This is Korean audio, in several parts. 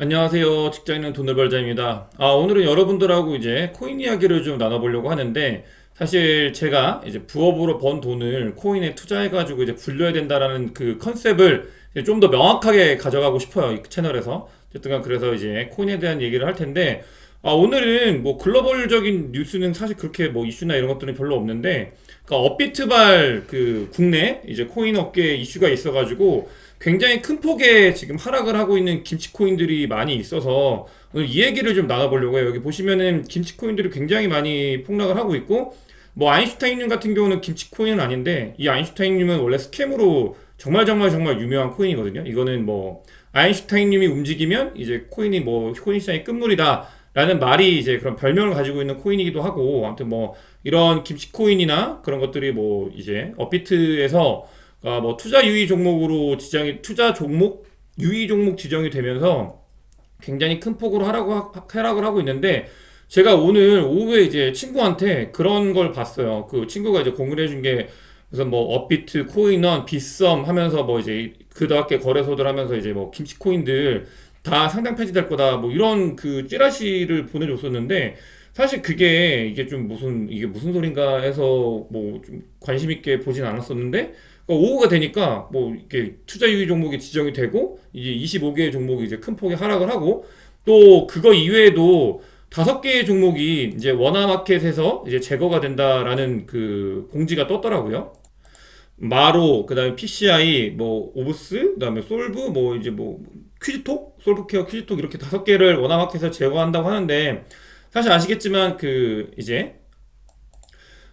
안녕하세요. 직장인은 돈을 벌자입니다. 오늘은 여러분들하고 이제 코인 이야기를 좀 나눠보려고 하는데, 사실 제가 이제 부업으로 번 돈을 코인에 투자해가지고 이제 굴려야 된다라는 그 컨셉을 좀 더 명확하게 가져가고 싶어요. 이 채널에서. 어쨌든 그래서 이제 코인에 대한 얘기를 할 텐데, 오늘은 뭐 글로벌적인 뉴스는 사실 그렇게 뭐 이슈나 이런 것들은 별로 없는데, 그러니까 업비트발 그 국내 이제 코인 업계 이슈가 있어가지고 굉장히 큰 폭의 지금 하락을 하고 있는 김치 코인들이 많이 있어서 오늘 이 얘기를 좀 나눠보려고 해요. 여기 보시면은 김치 코인들이 굉장히 많이 폭락을 하고 있고, 뭐 아인슈타인님 같은 경우는 김치 코인은 아닌데, 이 아인슈타인님은 원래 스캠으로 정말 정말 정말 유명한 코인이거든요. 이거는 뭐 아인슈타인님이 움직이면 이제 코인이 뭐 코인 시장의 끝물이다 라는 말이 이제 그런 별명을 가지고 있는 코인이기도 하고, 아무튼 뭐 이런 김치 코인이나 그런 것들이 뭐 이제 업비트에서 뭐 투자 유의 종목으로 지정이 투자 종목 유의 종목 지정이 되면서 굉장히 큰 폭으로 하락을 하고 있는데, 제가 오늘 오후에 이제 친구한테 그런 걸 봤어요. 그 친구가 이제 공유를 해준 게, 그래서 뭐 업비트, 코인원, 빗썸 하면서 뭐 이제 그밖에 거래소들 하면서 이제 뭐 김치 코인들 다 상장 폐지될 거다 뭐 이런 그 찌라시를 보내줬었는데, 사실 이게 좀 이게 무슨 소린가 해서 뭐 좀 관심 있게 보진 않았었는데, 오후가 되니까 뭐 이렇게 투자 유의 종목이 지정이 되고 이제 25개의 종목이 이제 큰 폭의 하락을 하고, 또 그거 이외에도 5개의 종목이 이제 워낙마켓에서 이제 제거가 된다라는 그 공지가 떴더라고요. 마로, 그다음에 PCI, 뭐 오브스, 그다음에 솔브, 뭐 이제 뭐 퀴즈톡, 솔브케어, 퀴즈톡 이렇게 5개를 워낙마켓에서 제거한다고 하는데, 사실 아시겠지만 그 이제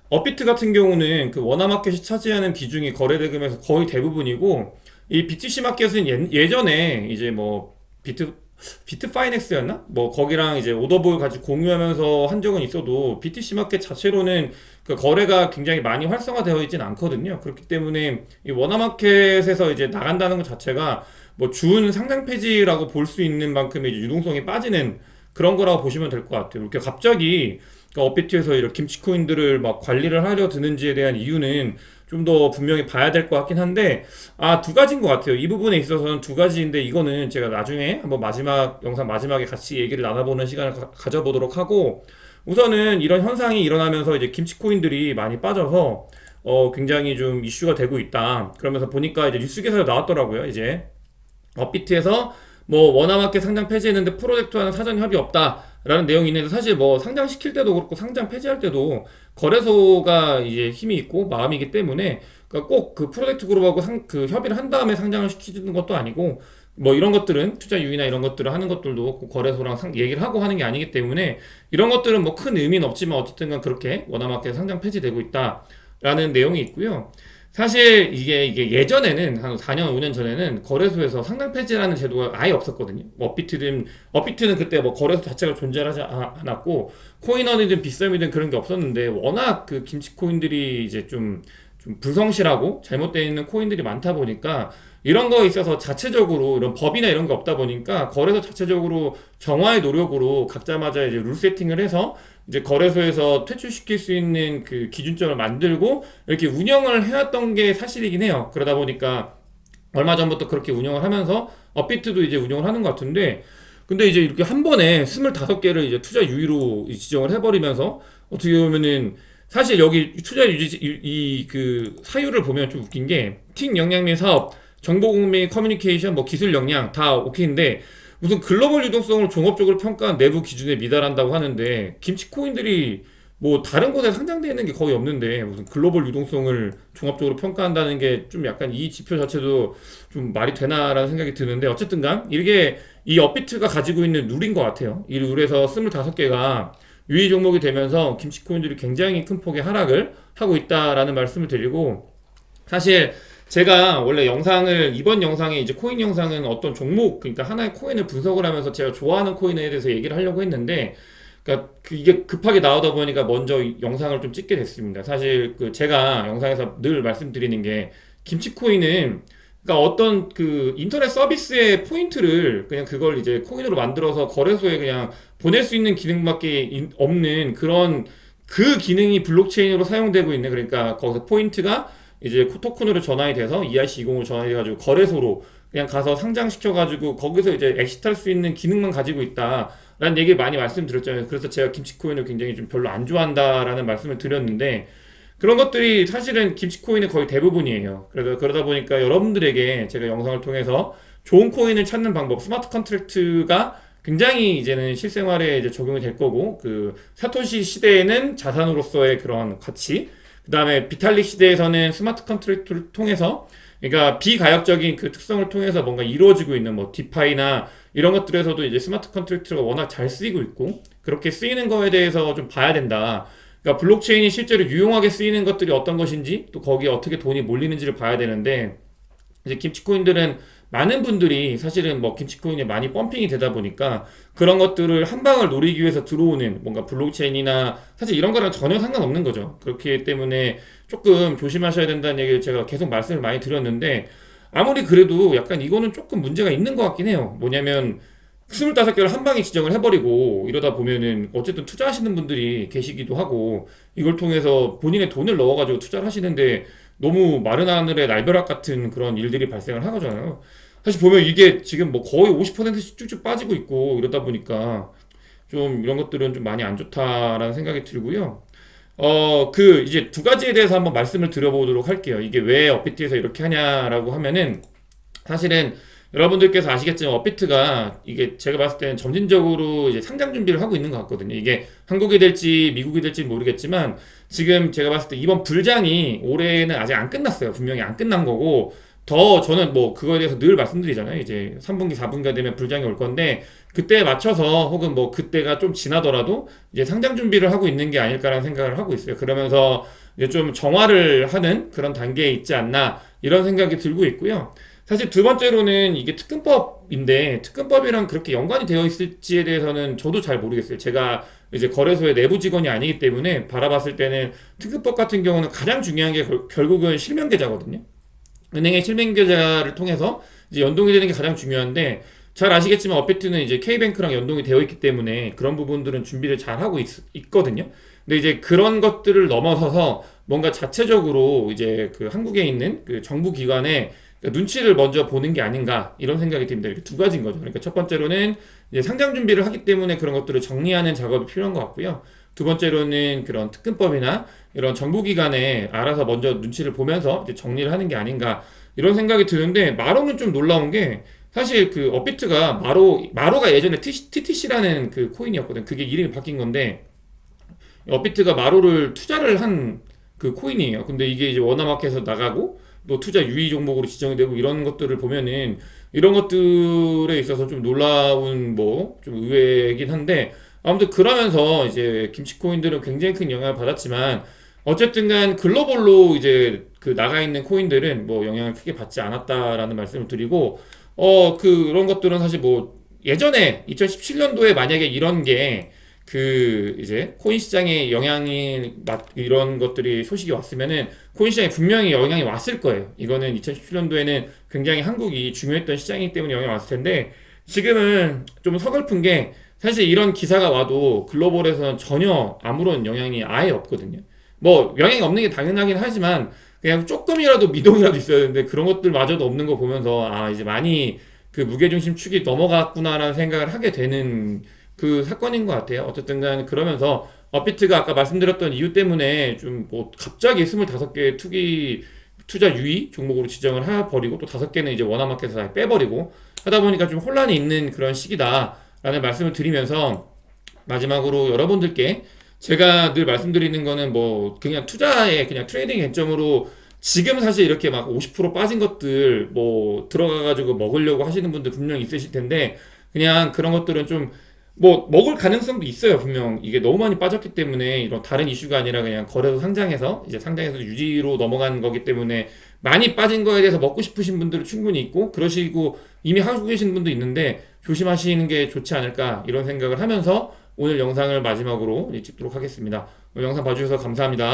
업비트 같은 경우는 그 원화마켓이 차지하는 비중이 거래 대금에서 거의 대부분이고, 이 BTC 마켓은 예전에 이제 뭐 비트 파이넥스였나? 뭐 거기랑 이제 오더볼 같이 공유하면서 한 적은 있어도 BTC 마켓 자체로는 그 거래가 굉장히 많이 활성화되어 있진 않거든요. 그렇기 때문에 이 원화마켓에서 이제 나간다는 것 자체가 뭐 준 상장 폐지라고 볼 수 있는 만큼의 이제 유동성이 빠지는 그런 거라고 보시면 될 것 같아요. 이렇게 갑자기 그러니까 업비트에서 이런 김치코인들을 막 관리를 하려 드는지에 대한 이유는 좀 더 분명히 봐야 될 것 같긴 한데, 두 가지인 것 같아요. 이 부분에 있어서는 두 가지인데, 이거는 제가 나중에 한번 영상 마지막에 같이 얘기를 나눠보는 시간을 가져보도록 하고, 우선은 이런 현상이 일어나면서 이제 김치코인들이 많이 빠져서 굉장히 좀 이슈가 되고 있다. 그러면서 보니까 이제 뉴스 기사에 나왔더라고요. 이제 업비트에서 뭐 원화마켓 상장 폐지했는데 프로젝트와는 사전 협의 없다라는 내용이 있는데, 사실 뭐 상장시킬 때도 그렇고 상장 폐지할 때도 거래소가 이제 힘이 있고 마음이기 때문에, 그러니까 꼭 그 프로젝트 그룹하고 그 협의를 한 다음에 상장을 시키는 것도 아니고, 뭐 이런 것들은 투자 유의나 이런 것들을 하는 것들도 꼭 거래소랑 얘기를 하고 하는 게 아니기 때문에, 이런 것들은 뭐 큰 의미는 없지만 어쨌든 간 그렇게 원화마켓 상장 폐지되고 있다라는 내용이 있고요. 사실 이게 예전에는 한 4년, 5년 전에는 거래소에서 상장 폐지라는 제도가 아예 없었거든요. 뭐 업비트는 그때 뭐 거래소 자체가 존재하지 않았고, 코인원이든 빗썸이든 그런 게 없었는데, 워낙 그 김치 코인들이 이제 좀 불성실하고 잘못되어 있는 코인들이 많다 보니까, 이런 거에 있어서 자체적으로 이런 법이나 이런 게 없다 보니까 거래소 자체적으로 정화의 노력으로 각자마자 이제 룰 세팅을 해서 이제 거래소에서 퇴출시킬 수 있는 그 기준점을 만들고 이렇게 운영을 해왔던 게 사실이긴 해요. 그러다 보니까 얼마 전부터 그렇게 운영을 하면서 업비트도 이제 운영을 하는 것 같은데, 근데 이제 이렇게 한 번에 25개를 이제 투자 유의로 지정을 해버리면서, 어떻게 보면은 사실 여기 투자 유지 그 사유를 보면 좀 웃긴 게, 팀 역량 및 사업, 정보 공유, 커뮤니케이션, 뭐 기술 역량 다 오케이인데, 무슨 글로벌 유동성을 종합적으로 평가한 내부 기준에 미달한다고 하는데, 김치코인들이 뭐 다른 곳에 상장되어 있는 게 거의 없는데 무슨 글로벌 유동성을 종합적으로 평가한다는 게 좀 약간 이 지표 자체도 좀 말이 되나라는 생각이 드는데, 어쨌든간 이게 이 업비트가 가지고 있는 룰인 것 같아요. 이 룰에서 25개가 유의 종목이 되면서 김치코인들이 굉장히 큰 폭의 하락을 하고 있다라는 말씀을 드리고, 사실 제가 원래 이번 영상에 이제 코인 영상은 어떤 종목, 그러니까 하나의 코인을 분석을 하면서 제가 좋아하는 코인에 대해서 얘기를 하려고 했는데, 그러니까 이게 급하게 나오다 보니까 먼저 이 영상을 좀 찍게 됐습니다. 사실 그 제가 영상에서 늘 말씀드리는 게, 김치코인은 그러니까 어떤 그 인터넷 서비스의 포인트를 그냥 그걸 이제 코인으로 만들어서 거래소에 그냥 보낼 수 있는 기능밖에 없는 그런 그 기능이 블록체인으로 사용되고 있는, 그러니까 거기서 포인트가 이제 토큰으로 전환이 돼서 ERC20으로 전환이 돼가지고 거래소로 그냥 가서 상장시켜가지고 거기서 이제 엑시트할 수 있는 기능만 가지고 있다라는 얘기 많이 말씀드렸잖아요. 그래서 제가 김치코인을 굉장히 좀 별로 안 좋아한다라는 말씀을 드렸는데 그런 것들이 사실은 김치코인의 거의 대부분이에요. 그래서 그러다 보니까 여러분들에게 제가 영상을 통해서 좋은 코인을 찾는 방법, 스마트 컨트랙트가 굉장히 이제는 실생활에 이제 적용이 될 거고, 그 사토시 시대에는 자산으로서의 그런 가치, 그 다음에 비탈릭 시대에서는 스마트 컨트랙트를 통해서, 그러니까 비가역적인 그 특성을 통해서 뭔가 이루어지고 있는 뭐 디파이나 이런 것들에서도 이제 스마트 컨트랙트가 워낙 잘 쓰이고 있고, 그렇게 쓰이는 거에 대해서 좀 봐야 된다. 그러니까 블록체인이 실제로 유용하게 쓰이는 것들이 어떤 것인지, 또 거기에 어떻게 돈이 몰리는지를 봐야 되는데, 이제 김치코인들은 많은 분들이 사실은 뭐 김치코인이 많이 펌핑이 되다 보니까 그런 것들을 한 방을 노리기 위해서 들어오는 뭔가 블록체인이나 사실 이런 거랑 전혀 상관없는 거죠. 그렇기 때문에 조금 조심하셔야 된다는 얘기를 제가 계속 말씀을 많이 드렸는데 아무리 그래도 약간 이거는 조금 문제가 있는 것 같긴 해요. 뭐냐면 25개를 한 방에 지정을 해버리고 이러다 보면은 어쨌든 투자하시는 분들이 계시기도 하고 이걸 통해서 본인의 돈을 넣어가지고 투자를 하시는데 너무 마른 하늘의 날벼락 같은 그런 일들이 발생을 하잖아요. 사실 보면 이게 지금 뭐 거의 50%씩 쭉쭉 빠지고 있고 이러다 보니까 좀 이런 것들은 좀 많이 안 좋다라는 생각이 들고요. 이제 두 가지에 대해서 한번 말씀을 드려보도록 할게요. 이게 왜 업비트에서 이렇게 하냐라고 하면은 사실은 여러분들께서 아시겠지만 업비트가 이게 제가 봤을 때는 점진적으로 이제 상장 준비를 하고 있는 것 같거든요. 이게 한국이 될지 미국이 될지 모르겠지만 지금 제가 봤을 때 이번 불장이 올해는 아직 안 끝났어요. 분명히 안 끝난 거고 더 저는 뭐 그거에 대해서 늘 말씀드리잖아요. 이제 3분기, 4분기가 되면 불장이 올 건데 그때에 맞춰서 혹은 뭐 그때가 좀 지나더라도 이제 상장 준비를 하고 있는 게 아닐까라는 생각을 하고 있어요. 그러면서 이제 좀 정화를 하는 그런 단계에 있지 않나 이런 생각이 들고 있고요. 사실 두 번째로는 이게 특근법인데 특근법이랑 그렇게 연관이 되어 있을지에 대해서는 저도 잘 모르겠어요. 제가 이제 거래소의 내부 직원이 아니기 때문에 바라봤을 때는 특근법 같은 경우는 가장 중요한 게 결국은 실명계좌거든요. 은행의 실명계좌를 통해서 이제 연동이 되는 게 가장 중요한데 잘 아시겠지만 업비트는 이제 K뱅크랑 연동이 되어 있기 때문에 그런 부분들은 준비를 잘 하고 있거든요. 근데 이제 그런 것들을 넘어서서 뭔가 자체적으로 이제 그 한국에 있는 그 정부 기관에 눈치를 먼저 보는 게 아닌가 이런 생각이 듭니다. 이렇게 두 가지인 거죠. 그러니까 첫 번째로는 이제 상장 준비를 하기 때문에 그런 것들을 정리하는 작업이 필요한 것 같고요. 두 번째로는 그런 특근법이나 이런 정부기관에 알아서 먼저 눈치를 보면서 이제 정리를 하는 게 아닌가 이런 생각이 드는데 마로는 좀 놀라운 게 사실 그 업비트가 마로가 예전에 TTC라는 그 코인이었거든. 그게 이름이 바뀐 건데 업비트가 마로를 투자를 한 그 코인이에요. 근데 이게 이제 워너마켓에서 나가고 또 투자 유의 종목으로 지정이 되고 이런 것들을 보면은 이런 것들에 있어서 좀 놀라운 뭐 좀 의외이긴 한데 아무튼 그러면서 이제 김치코인들은 굉장히 큰 영향을 받았지만 어쨌든 간 글로벌로 이제 그 나가 있는 코인들은 뭐 영향을 크게 받지 않았다라는 말씀을 드리고 그런 것들은 사실 뭐 예전에 2017년도에 만약에 이런 게 그 이제 코인 시장에 이런 것들이 소식이 왔으면은 코인 시장에 분명히 영향이 왔을 거예요. 이거는 2017년도에는 굉장히 한국이 중요했던 시장이기 때문에 영향이 왔을 텐데 지금은 좀 서글픈 게 사실 이런 기사가 와도 글로벌에서는 전혀 아무런 영향이 아예 없거든요. 뭐 영향이 없는 게 당연하긴 하지만 그냥 조금이라도 미동이라도 있어야 되는데 그런 것들마저도 없는 거 보면서 아 이제 많이 그 무게중심 축이 넘어갔구나라는 생각을 하게 되는 그 사건인 것 같아요. 어쨌든 간 그러면서 업비트가 아까 말씀드렸던 이유 때문에 좀 뭐 갑자기 25개 투자 유의 종목으로 지정을 해버리고 또 5개는 이제 워너마켓에서 빼버리고 하다 보니까 좀 혼란이 있는 그런 시기다라는 말씀을 드리면서 마지막으로 여러분들께 제가 늘 말씀드리는 거는 뭐 그냥 투자의 그냥 트레이딩 관점으로 지금 사실 이렇게 막 50% 빠진 것들 뭐 들어가가지고 먹으려고 하시는 분들 분명 있으실 텐데 그냥 그런 것들은 좀 뭐 먹을 가능성도 있어요. 분명 이게 너무 많이 빠졌기 때문에 이런 다른 이슈가 아니라 그냥 거래소 상장해서 이제 상장해서 유지로 넘어간 거기 때문에 많이 빠진 거에 대해서 먹고 싶으신 분들은 충분히 있고 그러시고 이미 하고 계신 분도 있는데 조심하시는 게 좋지 않을까 이런 생각을 하면서 오늘 영상을 마지막으로 찍도록 하겠습니다. 오늘 영상 봐주셔서 감사합니다.